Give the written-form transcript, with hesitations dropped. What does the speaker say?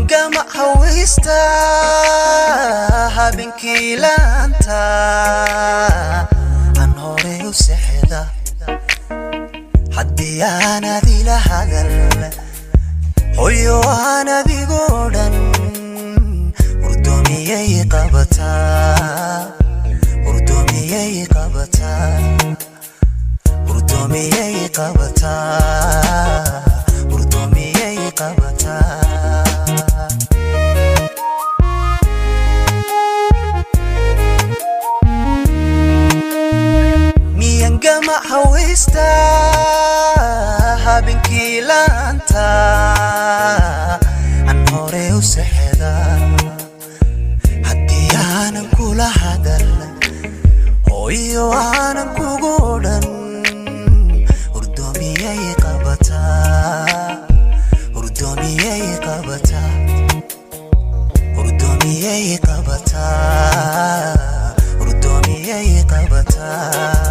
gama hawista habeenkii laanta aan hore u seexda haddii aan adila hadal hooyo aan adigoo dhan urdoomiyay qabataa urdoomiyay qabataa urdoomiyay qabataa urdoomiyay qabataa gama hawista habeenkii laanta aan hore u seexda haddii aanan kula hadal hooyo aanan kugu odhan urdoomiyay qabataa urdoomiyay qabataa urdoomiyay qabataa urdoomiyay qabataa